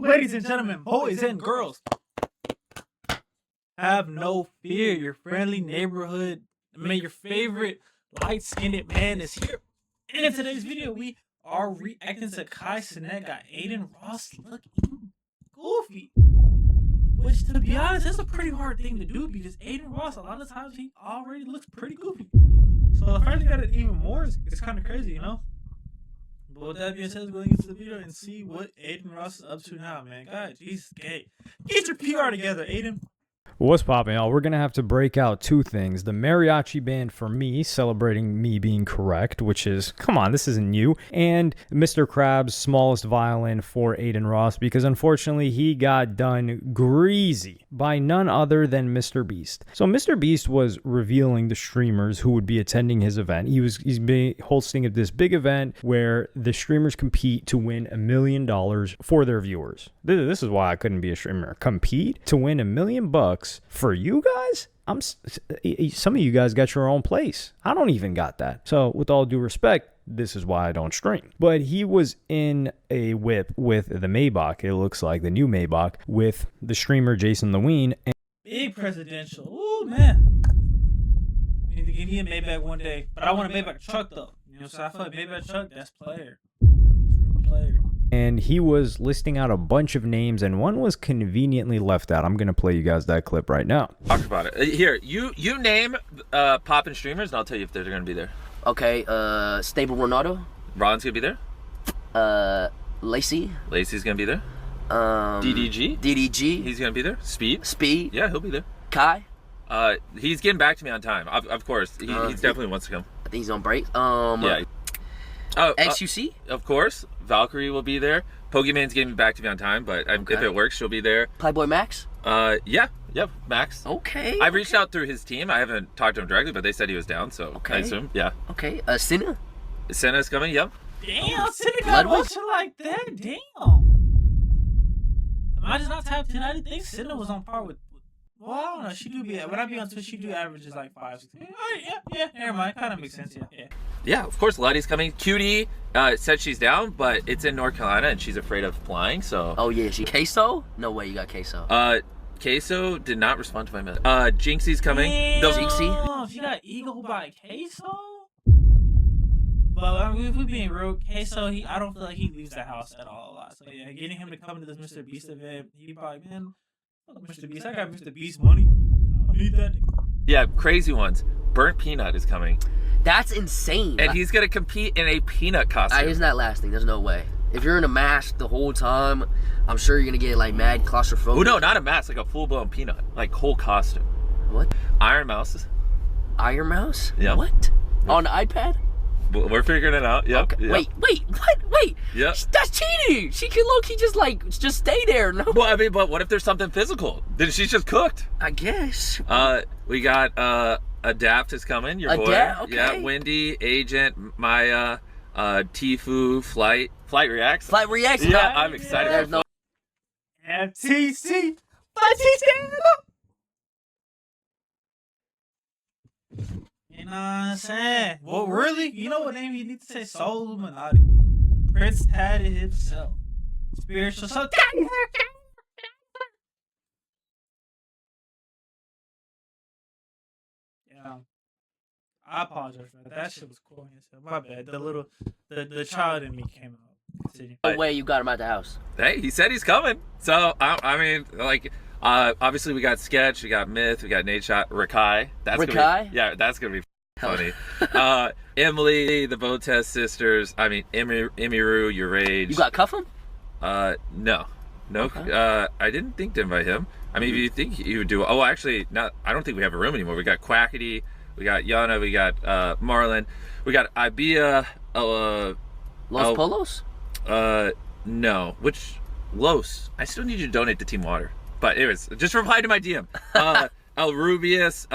Ladies and gentlemen, boys and girls, have no fear. Your friendly neighborhood, your favorite light-skinned man is here. And in today's video, we are reacting to Cenat got Adin Ross looking goofy. Which, to be honest, is a pretty hard thing to do because Adin Ross, a lot of times, he already looks pretty goofy. So the fact he got it even more is kind of crazy, you know? But with that being said, let's go into the video and see what Adin Ross is up to now, man. God, Jesus, get your PR together, Adin. What's poppin', y'all? We're gonna have to break out two things. The mariachi band for me, celebrating me being correct, which is, come on, this isn't you. And Mr. Krabs' smallest violin for Adin Ross, because unfortunately he got done greasy by none other than Mr. Beast. So Mr. Beast was revealing the streamers who would be attending his event. He's hosting this big event where the streamers compete to win $1 million for their viewers. This is why I couldn't be a streamer. Compete to win $1 million for you guys? Some of you guys got your own place. I don't even got that. So with all due respect, this is why I don't stream. But he was in a whip with the Maybach, it looks like, the new Maybach, with the streamer Jason Lewine. Big presidential. Ooh, man. We need to give me a Maybach one day. But I want a Maybach truck, though. You know, so I feel like Maybach truck, that's player. That's real player. And he was listing out a bunch of names, and one was conveniently left out. I'm going to play you guys that clip right now. Talk about it. Here, you name poppin' streamers, and I'll tell you if they're going to be there. Okay, Stable Ronaldo. Ron's going to be there. Lacey. Lacey's going to be there. DDG. DDG. He's going to be there. Speed. Speed. Yeah, he'll be there. Kai. He's getting back to me on time. Of course. He definitely wants to come. I think he's on break. Yeah. XUC. Of course. Valkyrie will be there. Pokemon's getting back to me on time, but if it works, she'll be there. Playboy Max. Yeah, Max. Okay. I reached out through his team. I haven't talked to him directly, but they said he was down, so I assume, yeah. Okay. Senna. Senna's coming, yep. Damn, Senna got motion like that. Damn. Am I just not tapped in? I didn't think Senna was on par with. Well, I don't know. She do be when I be on Twitch, she do averages like 5, 6. Yeah. Never mind. Kind of makes sense. Yeah. Yeah, of course. Letty's coming. Cutie said she's down, but it's in North Carolina and she's afraid of flying. So. Oh yeah, she Queso? No way, you got Queso. Queso did not respond to my message. Jinxie's coming. Jinxie. She got Eagle by Queso. But I mean, if we're being real, Queso, I don't feel like he leaves the house at all a lot. So yeah, getting him to come to this Mr. Beast event, he probably, man. Mr. Beast, I got Mr. Beast money. I need that. Yeah, crazy ones. Burnt Peanut is coming. That's insane. And he's gonna compete in a peanut costume. Isn't that lasting? There's no way. If you're in a mask the whole time, I'm sure you're gonna get like mad claustrophobic. Oh no, not a mask, like a full-blown peanut, like whole costume. What? Iron Mouse. Iron Mouse? Yeah. What? On the iPad? We're figuring it out. Yep. Okay. Yep. Wait, what? Wait. Yep. That's cheating. She can low-key just stay there. No. Well, I mean, but what if there's something physical? Then she's just cooked. I guess. We got Adapt is coming. Your boy. Okay. Yeah. Wendy, Agent, Maya, Tifu, Flight Reacts. Flight Reacts. Yeah, I'm excited. There's no. FTC. You know what I'm saying? Well, really? You know what name you need to say? Soul Illuminati. Prince Tatted himself. Spiritual soul. Yeah. I apologize for that. That shit was corny as hell. My bad. The child in me came out. Continue. No way you got him out the house. Hey, he said he's coming. So, I mean, like, obviously we got Sketch, we got Myth, we got Nate Shot, Rakai. That's that's gonna be funny. Emily, the Votez sisters. I mean, Emiru, Your Rage. You got Cuff'em? No. Okay. I didn't think to invite him. I mean, if you think he would do. Oh, actually, not. I don't think we have a room anymore. We got Quackity, we got Yana, we got Marlon, we got Ibia. Los Polos? No. Which Los? I still need you to donate to Team Water. But anyways, just reply to my DM. El Rubius.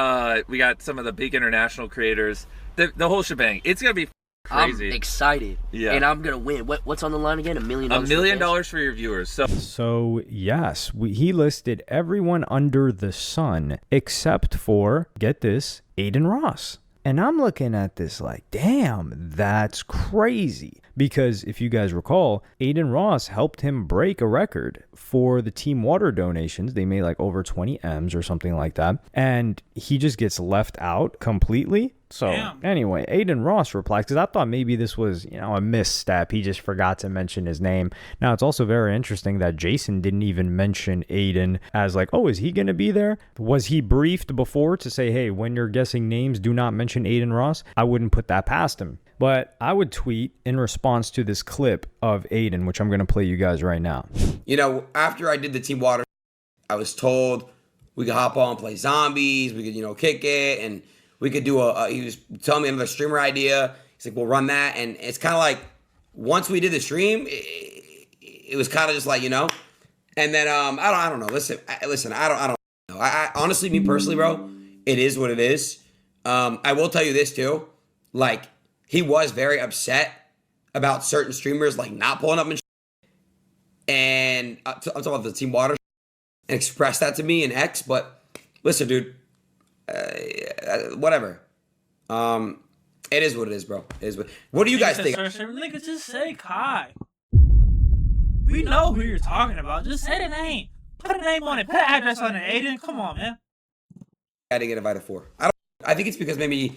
We got some of the big international creators. The whole shebang. It's gonna be crazy. I'm excited. Yeah. And I'm gonna win. What's on the line again? $1 million. $1 million for your viewers. So yes, he listed everyone under the sun except for, get this, Adin Ross. And I'm looking at this like, damn, that's crazy. because if you guys recall, Adin Ross helped him break a record for the team water donations. They made like over 20 M's or something like that. And he just gets left out completely. So anyway, Adin Ross replies, because I thought maybe this was, a misstep. He just forgot to mention his name. Now, it's also very interesting that Jason didn't even mention Adin as like, oh, is he going to be there? Was he briefed before to say, hey, when you're guessing names, do not mention Adin Ross? I wouldn't put that past him. But I would tweet in response to this clip of Adin, which I'm going to play you guys right now. After I did the team water, I was told we could hop on and play zombies. We could, kick it. And we could do he was telling me another streamer idea. He's like, we'll run that. And it's kind of like, once we did the stream, it was kind of just like, And then, I don't know. Listen, I don't know. I honestly, me personally, bro, it is what it is. I will tell you this too. Like, he was very upset about certain streamers, like, not pulling up and I'm talking about the Team Water and expressed that to me in X. But listen, dude, whatever. It is what it is, bro. It is what do you guys think? Nigga, just say Kai. We know who you're talking about. Just say the name. Put a name on it. Put an address on it. Adin, come on, man. I didn't get invited for. I think it's because maybe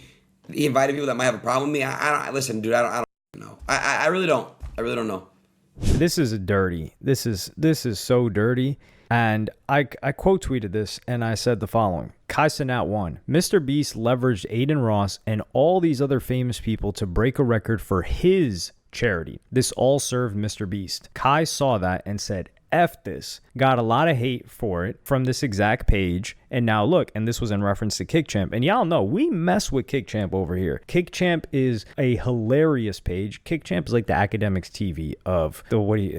he invited people that might have a problem with me. I don't listen, dude. I don't know. I really don't. I really don't know. This is dirty. This is so dirty. And I quote tweeted this and I said the following. Kai Cenat 1. Mr. Beast leveraged Adin Ross and all these other famous people to break a record for his charity. This all served Mr. Beast. Kai saw that and said, F this. Got a lot of hate for it from this exact page. And now look, and this was in reference to KickChamp. And y'all know, we mess with KickChamp over here. KickChamp is a hilarious page. KickChamp is like the academics TV of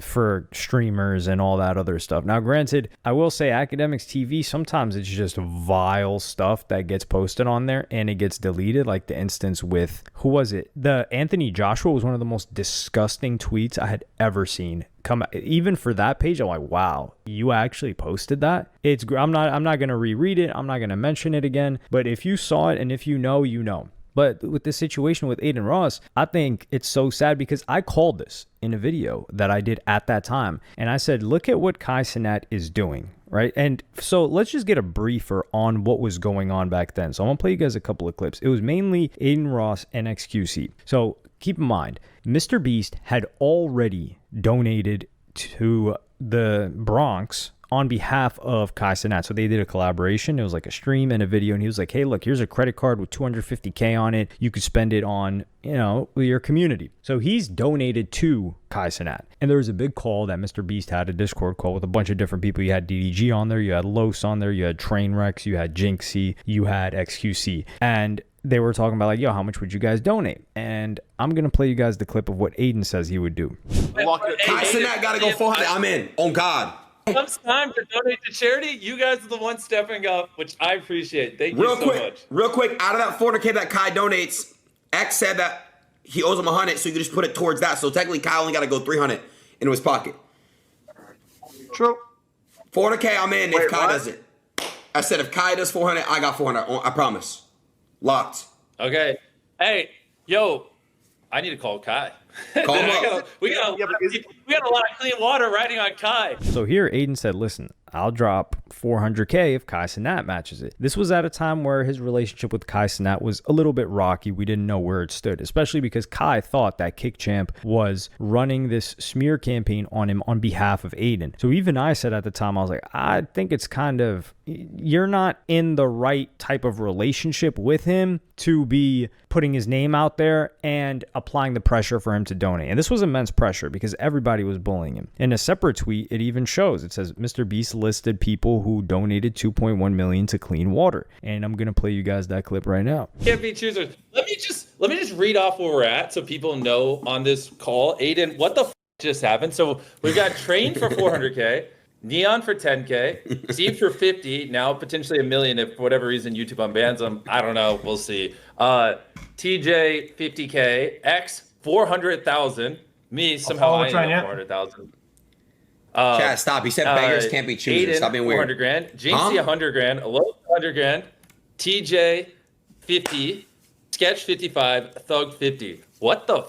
for streamers and all that other stuff. Now, granted, I will say academics TV, sometimes it's just vile stuff that gets posted on there and it gets deleted. Like the instance with, who was it? The Anthony Joshua was one of the most disgusting tweets I had ever seen. Even for that page, I'm like, wow, you actually posted that? I'm not gonna reread it. I'm not gonna mention it again. But if you saw it and if you know, you know. But with this situation with Adin Ross, I think it's so sad because I called this in a video that I did at that time. And I said, look at what Kai Cenat is doing, right? And so let's just get a briefer on what was going on back then. So I'm gonna play you guys a couple of clips. It was mainly Adin Ross and XQC. So keep in mind, Mr. Beast had already donated to the Bronx on behalf of Kai Cenat. So they did a collaboration. It was like a stream and a video. And he was like, hey, look, here's a credit card with $250K on it. You could spend it on, your community. So he's donated to Kai Cenat. And there was a big call that Mr. Beast had, a Discord call with a bunch of different people. You had DDG on there. You had Los on there. You had Trainwrecks. You had Jinxie. You had XQC. And they were talking about like, yo, how much would you guys donate? And I'm going to play you guys the clip of what Adin says he would do. Kai Cenat got to go 400. I'm in. On God. Comes time to donate to charity, you guys are the ones stepping up, which I appreciate. Thank you so much. Real quick, out of that 400K that Kai donates, X said that he owes him 100, so you can just put it towards that. So technically, Kai only got to go 300 into his pocket. True. 400K, I'm in. If Kai does it, I said if Kai does 400, I got 400. I promise. Locked. Okay. Hey, yo, I need to call Kai. Call him up. We got a lot of clean water riding on Kai. So here Adin said, listen, I'll drop 400K if Kai Cenat matches it. This was at a time where his relationship with Kai Cenat was a little bit rocky. We didn't know where it stood, especially because Kai thought that KickChamp was running this smear campaign on him on behalf of Adin. So even I said at the time, I was like, I think it's kind of, you're not in the right type of relationship with him to be putting his name out there and applying the pressure for him to donate. And this was immense pressure because everybody was bullying him. In a separate tweet, it even shows, it says Mr. Beast listed people who donated 2.1 million to clean water. And I'm going to play you guys that clip right now. Can't be choosers. Let me just read off where we're at so people know on this call. Adin, what the just happened? So we've got Train for 400K. Neon for 10K, Steve for 50, now potentially $1 million if for whatever reason YouTube unbans them. I don't know, we'll see. TJ 50K, X 400,000, me somehow I ended up 400,000. Chat, stop. He said beggars can't be choosers. Adin, Stop being weird. 400 grand, Jinxie 100 grand, Alo 100 grand, TJ 50, Sketch 55, Thug 50. What the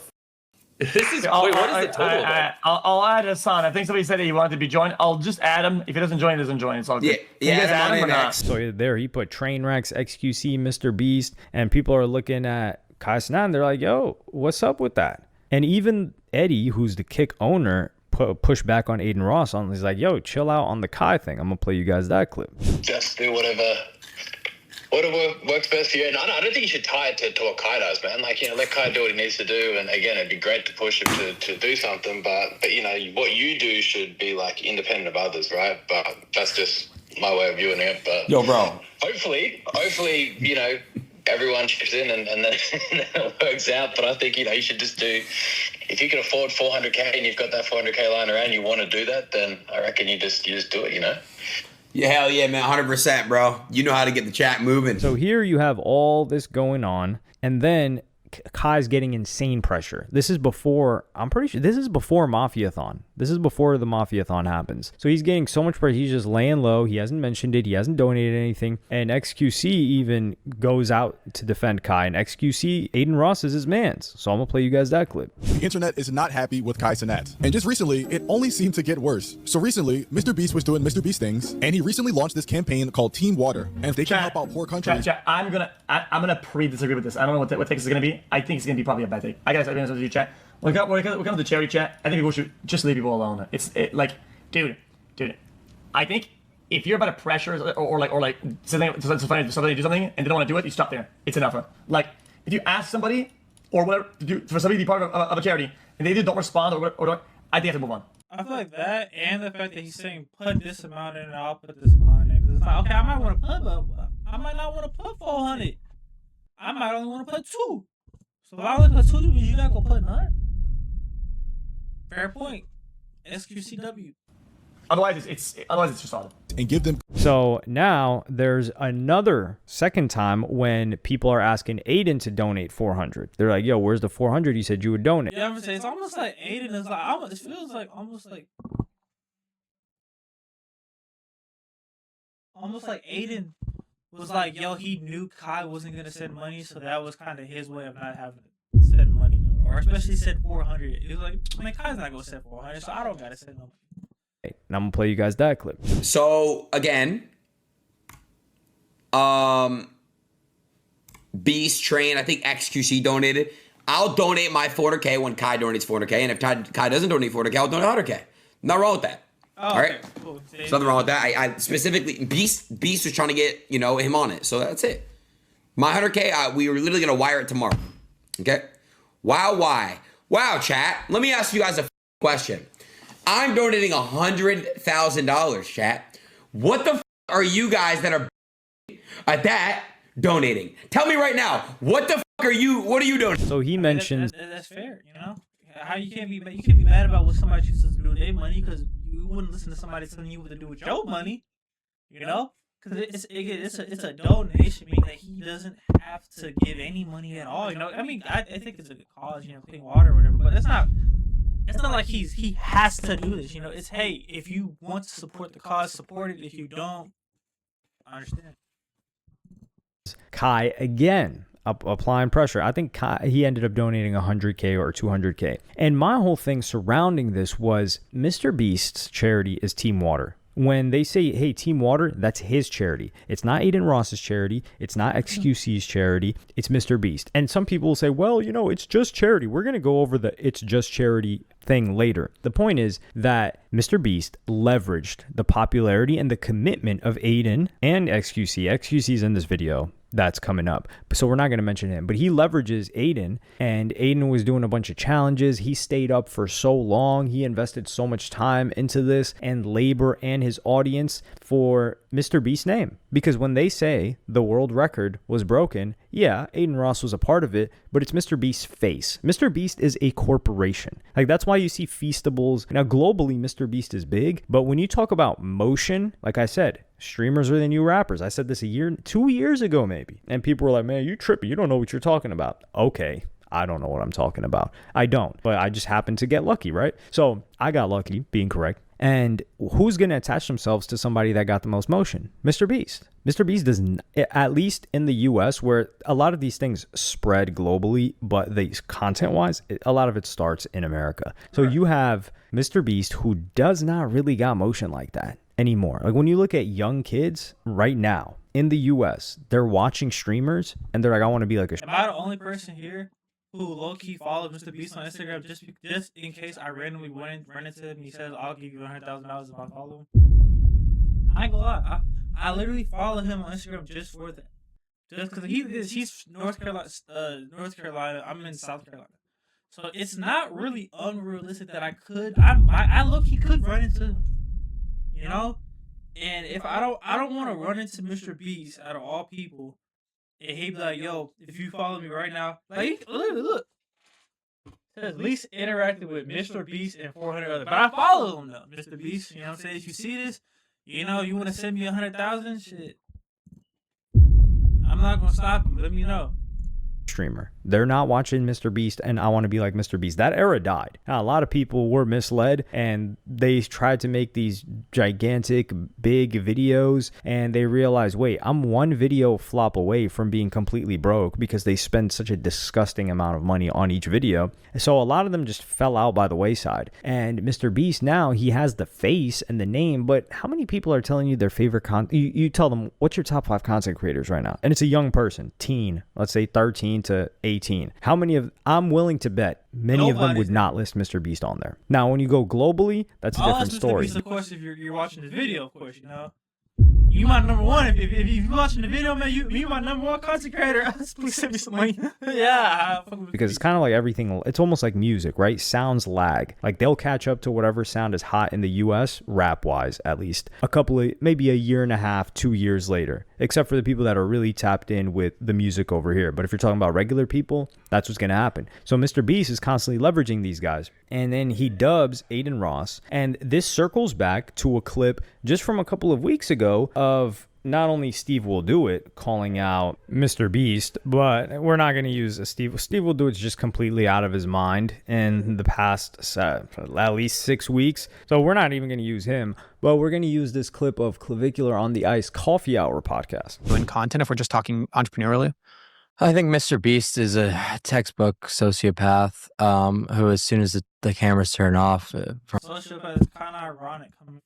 This is wait, what is the total? I'll add Hassan. I think somebody said that he wanted to be joined. I'll just add him. If he doesn't join, he doesn't join. It's all good. Yeah, you guys add him or not? So there he put Trainwrecks, XQC, Mr. Beast, and people are looking at Kai Cenat and they're like, yo, what's up with that? And even Eddie, who's the Kick owner, push back on Adin Ross on. He's like, yo, chill out on the Kai thing. I'm gonna play you guys that clip. Just do whatever works best for you. And I don't think you should tie it to what Kai does, man. Like, let Kai do what he needs to do. And again, it'd be great to push him to do something, but what you do should be like independent of others, right? But that's just my way of viewing it. But yo, bro, hopefully, everyone chips in and then it works out. But I think, you should just do, if you can afford 400K and you've got that 400K lying around, you want to do that, then I reckon you just do it, Yeah, hell yeah, man, 100%, bro. You know how to get the chat moving. So here you have all this going on, and then Kai's getting insane pressure. This is before, I'm pretty sure, this is before Mafiathon. This is before the Mafiathon happens. So he's getting so much pressure. He's just laying low. He hasn't mentioned it. He hasn't donated anything. And XQC even goes out to defend Kai. And XQC, Adin Ross is his man's. So I'm going to play you guys that clip. The internet is not happy with Kai Cenat. And just recently, it only seemed to get worse. So recently, Mr. Beast was doing Mr. Beast things. And he recently launched this campaign called Team Water. And if they can help out poor countries. Chat, I'm gonna pre-disagree with this. I don't know what take this is gonna be. I think it's gonna be probably a bad take. I gotta say, to you, chat. When it comes to charity chat, I think people should just leave people alone. Dude. I think if you're about to pressure or somebody to do something and they don't want to do it, you stop there. It's enough. Like if you ask somebody or whatever for somebody to be part of a charity and they either don't respond or I think you have to move on. I feel like that and the fact that he's saying put this amount in and I'll put this amount in. Because it's like, okay, I might want to put, but I might not want to put 400. I might only want to put 2. So if I only put 2, you not going to put none? Fair point. SQCW. Otherwise, it's just odd. And give them. So now there's another second time when people are asking Adin to donate 400. They're like, yo, where's the 400 you said you would donate? Yeah, I'm gonna say it's almost like Adin is like, it feels like almost like Adin was like, yo, he knew Kai wasn't gonna send money, so that was kind of his way of not having to send money, or especially send 400. It was like, man, Kai's not gonna send 400, so I don't gotta send no money. And I'm gonna play you guys that clip. So again, Beast Train, I think XQC donated. I'll donate my 400K when Kai donates 400K, and if Kai doesn't donate 400K, I'll donate 100K. Not wrong with that. Oh, all right, okay, cool. There's nothing wrong with that. I specifically Beast was trying to get him on it, so that's it. My 100K, we were literally gonna wire it tomorrow. Okay. Why? Wow, chat. Let me ask you guys a question. I'm donating $100,000, chat. What the are you guys that are at that donating? Tell me right now. What the are you? What are you doing? So he mentions that's fair. How you can't be mad about what somebody chooses to do with their money because you wouldn't listen to somebody telling you what to do with your money. Because it's a donation, meaning that he doesn't have to give any money at all. I think it's a good cause, clean water or whatever, but it's not like he has to do this. It's, hey, if you want to support the cause, support it. If you don't, I understand. Kai again applying pressure. I think he ended up donating 100K or 200K. And my whole thing surrounding this was Mr. Beast's charity is Team Water. When they say, hey, Team Water, that's his charity. It's not Adin Ross's charity. It's not XQC's charity. It's Mr. Beast. And some people will say, well, it's just charity. We're going to go over the it's just charity thing later. The point is that Mr. Beast leveraged the popularity and the commitment of Adin and XQC. XQC's in this video that's coming up, so we're not going to mention him, but he leverages Adin, and Adin was doing a bunch of challenges. He stayed up for so long. He invested so much time into this and labor and his audience for Mr. Beast's name, because when they say the world record was broken, yeah, Adin Ross was a part of it, but it's Mr. Beast's face. Mr. Beast is a corporation. That's why you see Feastables. Now, globally, Mr. Beast is big, but when you talk about motion, like I said, streamers are the new rappers. I said this 2 years ago maybe, and people were like, man, you tripping. You don't know what you're talking about. Okay, I don't know what I'm talking about. I don't, but I just happened to get lucky, right? So I got lucky being correct. And who's going to attach themselves to somebody that got the most motion? Mr. Beast. Mr. Beast does not, at least in the US, where a lot of these things spread globally, but these content-wise, a lot of it starts in America. So you have Mr. Beast, who does not really got motion like that anymore. Like when you look at young kids right now in the US, they're watching streamers and they're like, I want to be like a Am I the only person here who low-key followed Mr. Beast on Instagram just in case I randomly run into him and he says, I'll give you $100,000 if I follow him? I ain't gonna lie. I literally follow him on Instagram just for that. Just because he's North Carolina. I'm in South Carolina. So it's not really unrealistic that I low-key could run into him. You know? And if I don't want to run into Mr. Beast out of all people, and he'd be like, yo, if you follow me right now, like, look. At least interacted with Mr. Beast and 400 others. But I follow him, though, Mr. Beast. You know what I'm saying? If you see this, you know, you want to send me 100,000, shit. I'm not going to stop you. Let me know. Streamer. They're not watching Mr. Beast and I want to be like Mr. Beast. That era died. Now, a lot of people were misled and they tried to make these gigantic, big videos and they realized, wait, I'm one video flop away from being completely broke because they spend such a disgusting amount of money on each video. So a lot of them just fell out by the wayside. And Mr. Beast now, he has the face and the name, but how many people are telling you their favorite content? You tell them, what's your top 5 content creators right now? And it's a young person, teen, let's say 13 to 18. How many of, I'm willing to bet many of them would not list Mr. Beast on there. Now, when you go globally, that's a different story. Mr. Beast, of course, if you're watching this video, of course, you know. You my number one. If you're watching the video, man, you my number one content creator. Please send me some money. Yeah. Because it's kind of like everything. It's almost like music, right? Sounds lag. Like they'll catch up to whatever sound is hot in the US, rap-wise at least, maybe a year and a half, 2 years later. Except for the people that are really tapped in with the music over here. But if you're talking about regular people, that's what's going to happen. So Mr. Beast is constantly leveraging these guys. And then he dubs Adin Ross. And this circles back to a clip just from a couple of weeks ago of not only Steve Will Do It calling out Mr. Beast, but we're not going to use a Steve Will Do It's just completely out of his mind in the past at least 6 weeks. So we're not even going to use him, but we're going to use this clip of Clavicular on the Ice Coffee Hour podcast. Doing content, if we're just talking entrepreneurially? I think Mr. Beast is a textbook sociopath who, as soon as the cameras turn off... Sociopath is kind of ironic coming from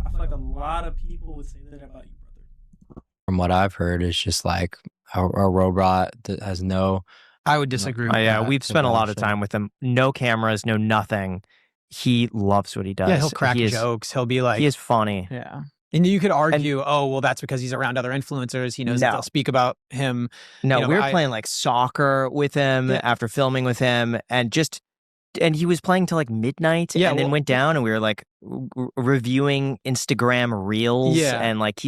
I feel like a lot of people would say that about you, brother. From what I've heard, it's just like a robot that has no... I would disagree with yeah, that. we've spent a lot of time with him. No cameras, no nothing. He loves what he does. Yeah, he'll crack jokes. He'll be like... He is funny. Yeah. And you could argue, well, that's because he's around other influencers. He knows that they'll speak about him. No, we were playing like soccer with him after filming with him, and he was playing till like midnight, and then went down, and we were like reviewing Instagram reels, and like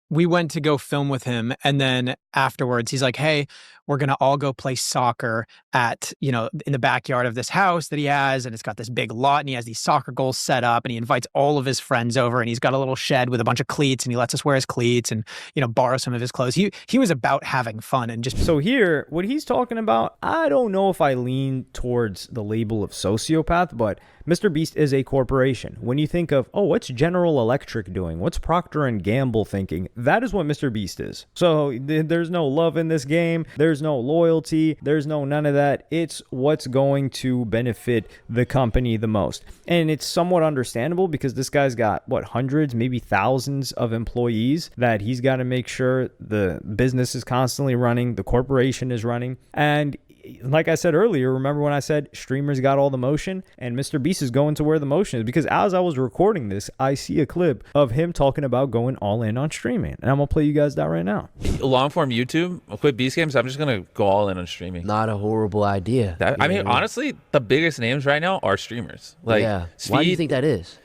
we went to go film with him, and then afterwards he's like, hey, we're gonna all go play soccer at, in the backyard of this house that he has, and it's got this big lot, and he has these soccer goals set up, and he invites all of his friends over, and he's got a little shed with a bunch of cleats, and he lets us wear his cleats and borrow some of his clothes. He was about having fun. And just so here, what he's talking about, I don't know if I lean towards the label of sociopath, but Mr. Beast is a corporation. When you think of, what's General Electric doing? What's Procter & Gamble thinking? That is what Mr. Beast is. So there's no love in this game. There's no loyalty. There's no none of that. It's what's going to benefit the company the most. And it's somewhat understandable because this guy's got, hundreds, maybe thousands of employees that he's got to make sure the business is constantly running, the corporation is running. And like I said earlier, remember when I said streamers got all the motion, and Mr. Beast is going to where the motion is, because as I was recording this, I see a clip of him talking about going all in on streaming, and I'm gonna play you guys that right now. Long form YouTube, I'll quit Beast Games. I'm just gonna go all in on streaming. Not a horrible idea. Honestly, the biggest names right now are streamers. Speed. Why do you think that is?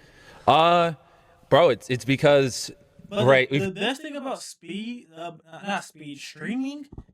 Bro, it's because. But the best thing about streaming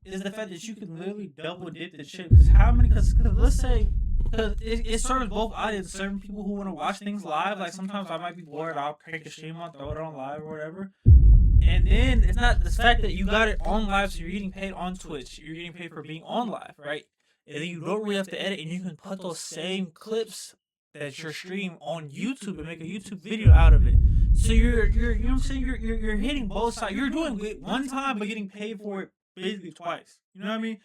is the fact that you can literally double dip the shit. Because let's say, it serves both audiences. Certain people who want to watch things live, like sometimes I might be bored, I'll crank a stream on, throw it on live or whatever. And then it's not the fact that you got it on live, so you're getting paid on Twitch. You're getting paid for being on live, right? And then you don't really have to edit, and you can put those same clips that your stream on YouTube and make a YouTube video out of it. So you're you know what I'm saying, you're hitting both sides. You're doing it one time but getting paid for it basically twice. You know what I mean?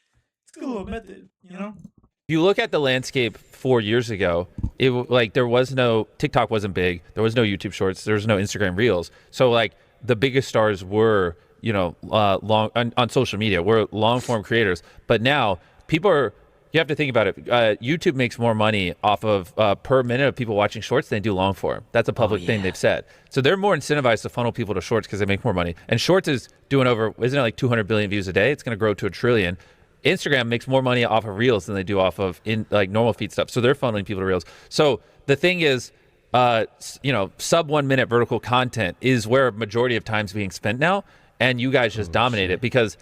It's a good little method, you know? If you look at the landscape 4 years ago, it like there was no TikTok wasn't big, there was no YouTube Shorts, there was no Instagram Reels. So like the biggest stars were, you know, long on social media, were long form creators. But now people are, you have to think about it. YouTube makes more money off of per minute of people watching Shorts than they do long form. That's a public thing they've said. So they're more incentivized to funnel people to Shorts because they make more money. And Shorts is doing over, isn't it like 200 billion views a day? It's going to grow to 1 trillion. Instagram makes more money off of Reels than they do off of like normal feed stuff. So they're funneling people to Reels. So the thing is, you know, sub 1 minute vertical content is where a majority of time's being spent now. And you guys just dominate it because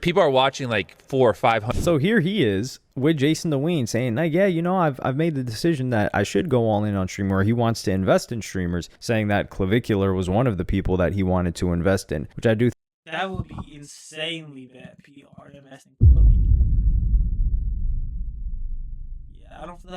people are watching like 400 or 500. So here he is with Jason the Ween saying, like, yeah, you know, I've made the decision that I should go all in on streamer. He wants to invest in streamers, saying that Clavicular was one of the people that he wanted to invest in, which I do. That would be insanely bad PR investing Clavicular. Yeah, I don't feel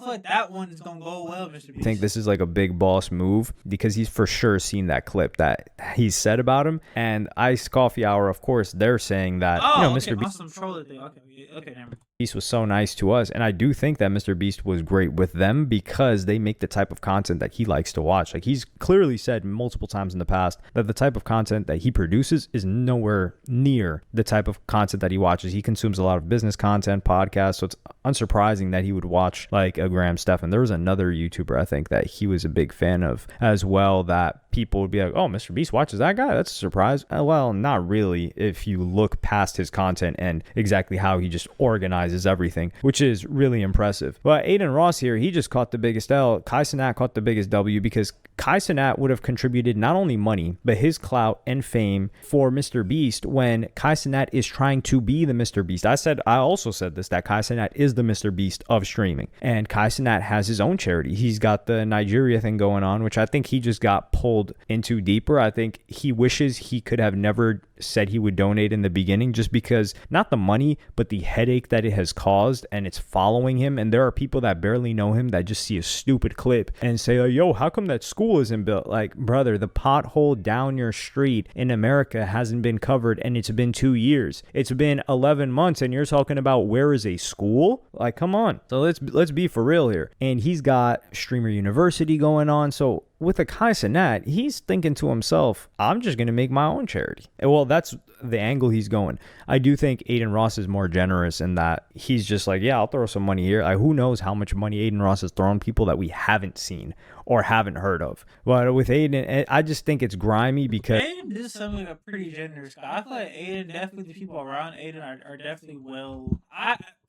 like that one is gonna go well, Mr. Beast. I think this is like a big boss move because he's for sure seen that clip that he said about him. And Iced Coffee Hour, of course, they're saying that, you know, Mr. Beast. Awesome troller thing. Okay, never mind. Beast was so nice to us, and I do think that Mr. Beast was great with them because they make the type of content that he likes to watch. Like, he's clearly said multiple times in the past that the type of content that he produces is nowhere near the type of content that he watches. He consumes a lot of business content, podcasts, so it's unsurprising that he would watch like a Graham Stephan. There was another YouTuber I think that he was a big fan of as well, that people would be like, oh, Mr. Beast watches that guy? That's a surprise. Well, not really if you look past his content and exactly how he just organizes everything, which is really impressive. But Adin Ross here, he just caught the biggest L. Kai Cenat caught the biggest W because Kai Cenat would have contributed not only money, but his clout and fame for Mr. Beast when Kai Cenat is trying to be the Mr. Beast. I also said this, that Kai Cenat is the Mr. Beast of streaming. And Kai Cenat has his own charity. He's got the Nigeria thing going on, which I think he just got pulled into deeper. I think he wishes he could have never said he would donate in the beginning, just because not the money, but the headache that it has caused, and it's following him. And there are people that barely know him that just see a stupid clip and say, oh, yo, how come that school isn't built? Like, brother, the pothole down your street in America hasn't been covered, and it's been 2 years. It's been 11 months, and you're talking about where is a school? Like, come on. So let's be for real here. And he's got Streamer University going on. So with a Kai Cenat, he's thinking to himself, I'm just going to make my own charity. Well, that's the angle he's going. I do think Adin Ross is more generous in that he's just like, yeah, I'll throw some money here. Like, who knows how much money Adin Ross has thrown people that we haven't seen or haven't heard of. But with Adin, I just think it's grimy because Adin is something like a pretty generous guy. I feel like Adin, definitely the people around Adin are definitely well.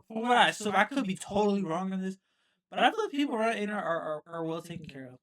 From what I assume, I could be totally wrong on this, but I feel like people around Adin are well taken care of.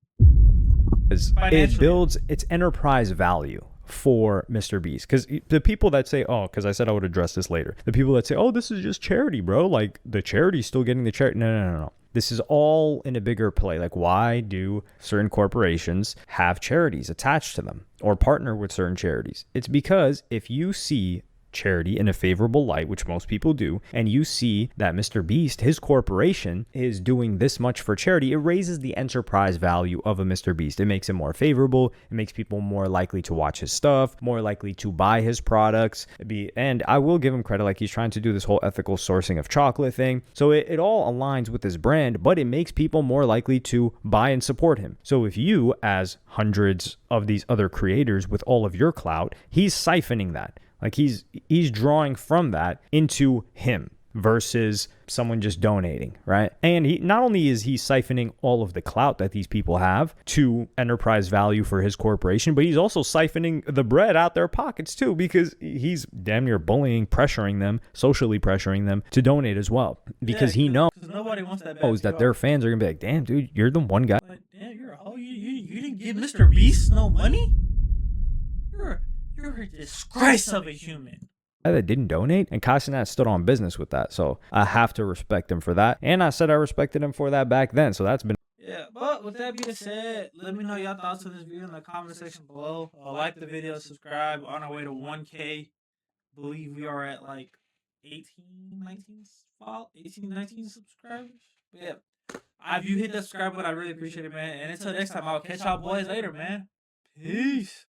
it builds its enterprise value for Mr. Beast. Because the people that say, oh, because I said I would address this later, the people that say, oh, this is just charity, bro, like the charity's still getting the charity. No. This is all in a bigger play. Like, why do certain corporations have charities attached to them or partner with certain charities? It's because if you see charity in a favorable light, which most people do, and you see that Mr. Beast, his corporation, is doing this much for charity, it raises the enterprise value of a Mr. Beast. It makes it more favorable. It makes people more likely to watch his stuff, more likely to buy his products. And I will give him credit, like he's trying to do this whole ethical sourcing of chocolate thing. So it all aligns with his brand, but it makes people more likely to buy and support him. So if you, as hundreds of these other creators with all of your clout, he's siphoning that. Like he's drawing from that into him versus someone just donating, right? And he not only is he siphoning all of the clout that these people have to enterprise value for his corporation, but he's also siphoning the bread out their pockets too, because he's damn near bullying, socially pressuring them to donate as well, because he knows nobody wants that their fans are gonna be like, damn, dude, you're the one guy. Like, damn, you're a hoe. You didn't give Mr. Beast no money? You're a disgrace of a human. That didn't donate, and Kai Cenat stood on business with that, so I have to respect him for that. And I said I respected him for that back then, so that's been. Yeah, but with that being said, let me know your thoughts on this video in the comment section below. Like the video, subscribe. On our way to 1K. Believe we are at like 18, 19 subscribers. But yeah, If you hit the subscribe button, I really appreciate it, man. And until next time, I'll catch y'all boys later, man. Peace.